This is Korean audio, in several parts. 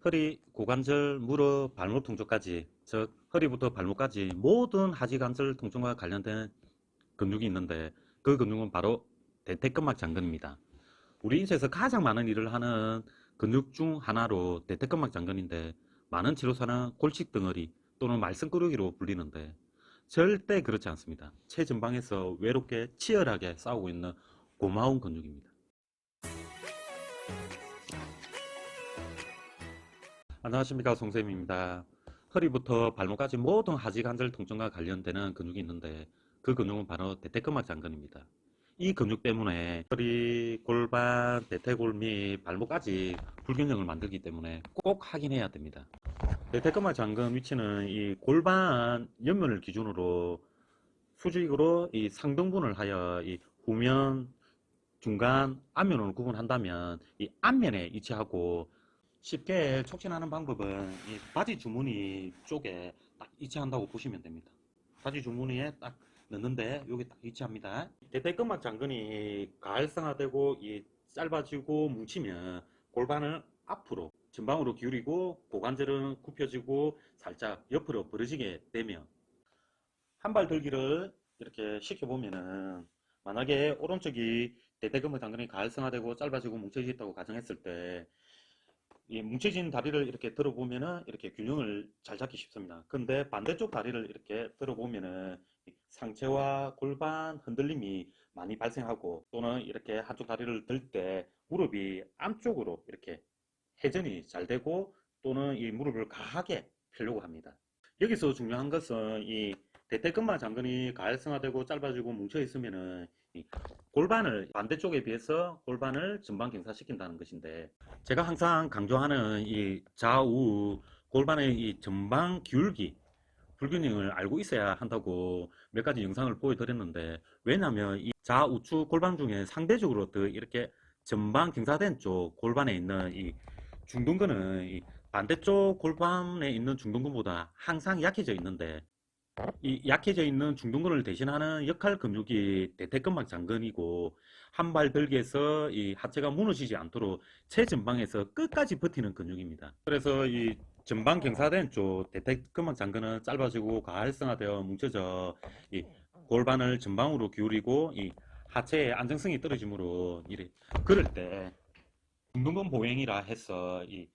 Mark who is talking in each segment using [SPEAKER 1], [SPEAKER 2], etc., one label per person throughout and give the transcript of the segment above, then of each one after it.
[SPEAKER 1] 허리, 고관절, 무릎, 발목 통증까지, 즉 허리부터 발목까지 모든 하지관절 통증과 관련된 근육이 있는데 그 근육은 바로 대퇴근막 장근입니다. 우리 인체에서 가장 많은 일을 하는 근육 중 하나로 대퇴근막 장근인데 많은 치료사는 골식 덩어리 또는 말썽꾸러기로 불리는데 절대 그렇지 않습니다. 체전방에서 외롭게 치열하게 싸우고 있는 고마운 근육입니다. 안녕하십니까, 송쌤입니다. 허리부터 발목까지 모든 하지관절 통증과 관련되는 근육이 있는데 그 근육은 바로 대퇴근막 장근입니다. 이 근육 때문에 허리, 골반, 대퇴골 및 발목까지 불균형을 만들기 때문에 꼭 확인해야 됩니다. 대퇴근막 장근 위치는 이 골반 옆면을 기준으로 수직으로 이 상등분을 하여 이 후면, 중간, 앞면을 구분한다면 이 앞면에 위치하고 쉽게 촉진하는 방법은 이 바지 주머니 쪽에 딱 위치한다고 보시면 됩니다. 바지 주머니에 딱 넣는데 여기 딱 위치합니다. 대퇴근막 장근이 가활성화되고 이 짧아지고 뭉치면 골반을 앞으로 전방으로 기울이고 고관절은 굽혀지고 살짝 옆으로 벌어지게 되며 한 발 들기를 이렇게 시켜보면은 만약에 오른쪽이 대퇴근막 장근이 가활성화되고 짧아지고 뭉쳐져 있다고 가정했을 때 이 뭉쳐진 다리를 이렇게 들어보면은 이렇게 균형을 잘 잡기 쉽습니다. 근데 반대쪽 다리를 이렇게 들어보면은 상체와 골반 흔들림이 많이 발생하고 또는 이렇게 한쪽 다리를 들 때 무릎이 안쪽으로 이렇게 회전이 잘 되고 또는 이 무릎을 가하게 펴려고 합니다. 여기서 중요한 것은 이 대퇴근막 장근이 가활성화되고 짧아지고 뭉쳐 있으면은 이 골반을 반대쪽에 비해서 골반을 전방 경사시킨다는 것인데 제가 항상 강조하는 이 좌우 골반의 이 전방 기울기 불균형을 알고 있어야 한다고 몇 가지 영상을 보여드렸는데 왜냐하면 이 좌우측 골반 중에 상대적으로 더 이렇게 전방 경사된 쪽 골반에 있는 이 중둔근은 이 반대쪽 골반에 있는 중둔근보다 항상 약해져 있는데 이 약해져 있는 중둔근을 대신하는 역할 근육이 대퇴근막 장근이고 한 발 들기에서 이 하체가 무너지지 않도록 최전방에서 끝까지 버티는 근육입니다. 그래서 이 전방 경사된 쪽 대퇴근막 장근은 짧아지고 가활성화되어 뭉쳐져 이 골반을 전방으로 기울이고 이 하체의 안정성이 떨어지므로 이래 그럴 때 중둔근 보행이라 해서 이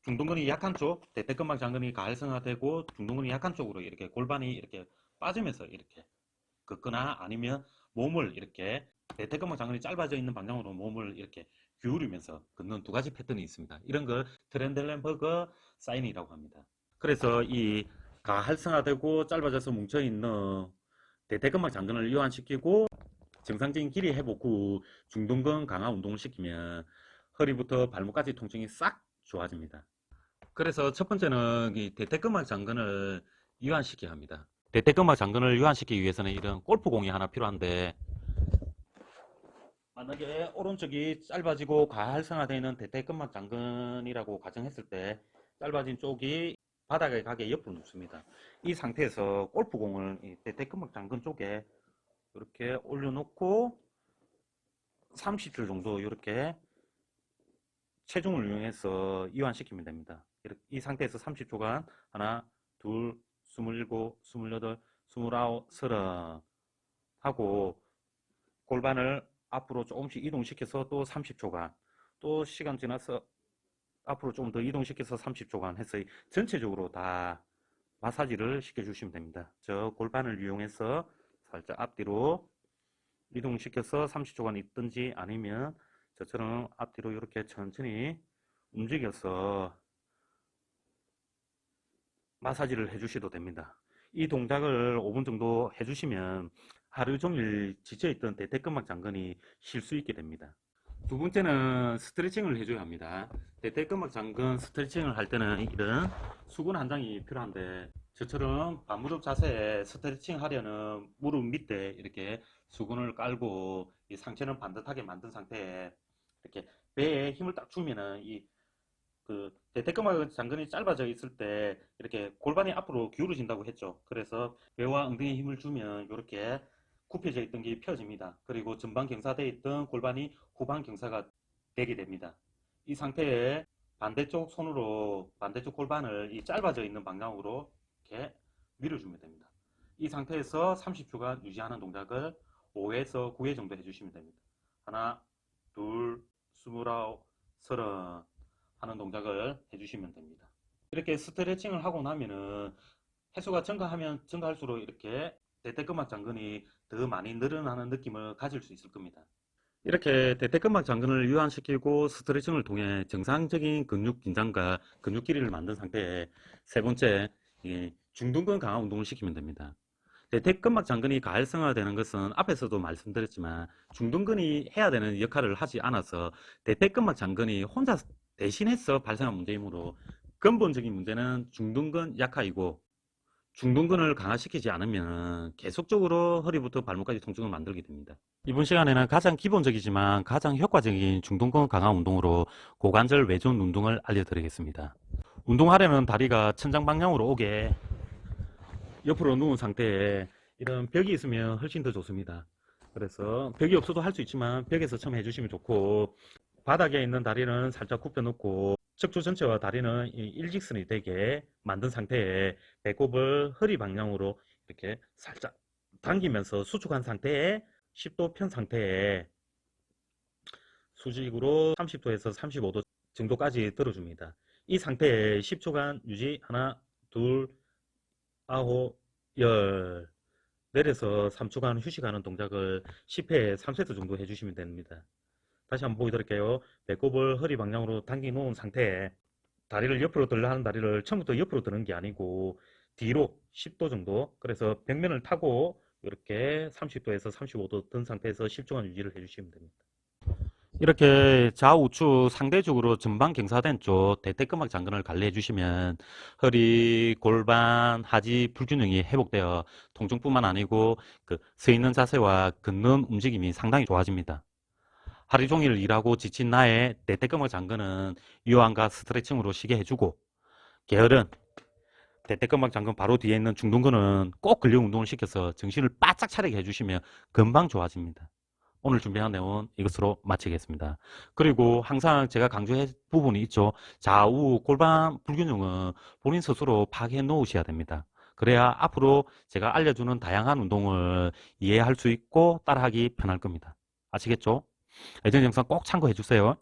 [SPEAKER 1] 중둔근이 약한 쪽, 대퇴근막 장근이 가활성화되고 중둔근이 약한 쪽으로 이렇게 골반이 이렇게 빠지면서 이렇게 긋거나 아니면 몸을 이렇게 대퇴근막 장근이 짧아져 있는 방향으로 몸을 이렇게 기울이면서 긋는 두 가지 패턴이 있습니다. 이런 걸 트렌델렌버그 사인이라고 합니다. 그래서 이 가활성화되고 짧아져서 뭉쳐있는 대퇴근막 장근을 이완시키고 정상적인 길이 회복 후 중둔근 강화 운동을 시키면 허리부터 발목까지 통증이 싹 좋아집니다. 그래서 첫 번째는 이 대퇴근막 장근을 이완시켜야 합니다. 대퇴근막 장근을 이완시키기 위해서는 이런 골프공이 하나 필요한데 만약에 오른쪽이 짧아지고 과활성화되어 있는 대퇴근막 장근이라고 가정했을 때 짧아진 쪽이 바닥에 가게 옆으로 눕습니다. 이 상태에서 골프공을 이 대퇴근막 장근 쪽에 이렇게 올려놓고 30초 정도 이렇게 체중을 이용해서 이완시키면 됩니다. 이 상태에서 30초간 하나, 둘, 27, 28, 29, 30 하고 골반을 앞으로 조금씩 이동시켜서 또 30초간 또 시간 지나서 앞으로 조금 더 이동시켜서 30초간 해서 전체적으로 다 마사지를 시켜주시면 됩니다. 저 골반을 이용해서 살짝 앞뒤로 이동시켜서 30초간 있든지 아니면 저처럼 앞뒤로 이렇게 천천히 움직여서 마사지를 해주셔도 됩니다. 이 동작을 5분 정도 해주시면 하루 종일 지쳐있던 대퇴근막 장근이 쉴 수 있게 됩니다. 두 번째는 스트레칭을 해줘야 합니다. 대퇴근막 장근 스트레칭을 할 때는 이런 수건 한 장이 필요한데 저처럼 반무릎 자세에 스트레칭 하려는 무릎 밑에 이렇게 수건을 깔고 이 상체는 반듯하게 만든 상태에 이렇게 배에 힘을 딱 주면은 이 대퇴근막 장근이 짧아져 있을 때 이렇게 골반이 앞으로 기울어진다고 했죠. 그래서 배와 엉덩이에 힘을 주면 이렇게 굽혀져 있던 게 펴집니다. 그리고 전방 경사되어 있던 골반이 후방 경사가 되게 됩니다. 이 상태에 반대쪽 손으로 반대쪽 골반을 이 짧아져 있는 방향으로 이렇게 밀어주면 됩니다. 이 상태에서 30초간 유지하는 동작을 5에서 9회 정도 해주시면 됩니다. 하나, 둘, 29, 30 하는 동작을 해주시면 됩니다. 이렇게 스트레칭을 하고 나면은 횟수가 증가하면 증가할수록 이렇게 대퇴근막 장근이 더 많이 늘어나는 느낌을 가질 수 있을 겁니다. 이렇게 대퇴근막 장근을 유한시키고 스트레칭을 통해 정상적인 근육 긴장과 근육 길이를 만든 상태에 세 번째, 중둔근 강화 운동을 시키면 됩니다. 대퇴근막 장근이 가활성화되는 것은 앞에서도 말씀드렸지만 중둔근이 해야 되는 역할을 하지 않아서 대퇴근막 장근이 혼자 대신해서 발생한 문제이므로 근본적인 문제는 중둔근 약화이고, 중둔근을 강화시키지 않으면 계속적으로 허리부터 발목까지 통증을 만들게 됩니다. 이번 시간에는 가장 기본적이지만 가장 효과적인 중둔근 강화 운동으로 고관절 외전 운동을 알려드리겠습니다. 운동하려면 다리가 천장 방향으로 오게 옆으로 누운 상태에 이런 벽이 있으면 훨씬 더 좋습니다. 그래서 벽이 없어도 할 수 있지만 벽에서 처음 해주시면 좋고, 바닥에 있는 다리는 살짝 굽혀 놓고 척추 전체와 다리는 일직선이 되게 만든 상태에 배꼽을 허리 방향으로 이렇게 살짝 당기면서 수축한 상태에 10도 편 상태에 수직으로 30도에서 35도 정도까지 들어줍니다. 이 상태에 10초간 유지. 하나, 둘, 아홉, 열. 내려서 3초간 휴식하는 동작을 10회 3세트 정도 해주시면 됩니다. 다시 한번 보여드릴게요. 배꼽을 허리 방향으로 당겨 놓은 상태에 다리를 옆으로 들려 하는 다리를 처음부터 옆으로 드는 게 아니고 뒤로 10도 정도, 그래서 벽면을 타고 이렇게 30도에서 35도 든 상태에서 10초간 유지를 해주시면 됩니다. 이렇게 좌우측 상대적으로 전방 경사된 쪽 대퇴근막 장근을 관리해 주시면 허리, 골반, 하지 불균형이 회복되어 통증뿐만 아니고 서 있는 자세와 걷는 움직임이 상당히 좋아집니다. 하루 종일 일하고 지친 나의 대퇴근막 장근은 유한과 스트레칭으로 쉬게 해주고, 게으른 대퇴근막 장근 바로 뒤에 있는 중둔근은 꼭 근력 운동을 시켜서 정신을 바짝 차리게 해주시면 금방 좋아집니다. 오늘 준비한 내용은 이것으로 마치겠습니다. 그리고 항상 제가 강조할 부분이 있죠. 좌우 골반 불균형은 본인 스스로 파악해 놓으셔야 됩니다. 그래야 앞으로 제가 알려주는 다양한 운동을 이해할 수 있고 따라하기 편할 겁니다. 아시겠죠? 예전 영상 꼭 참고해 주세요.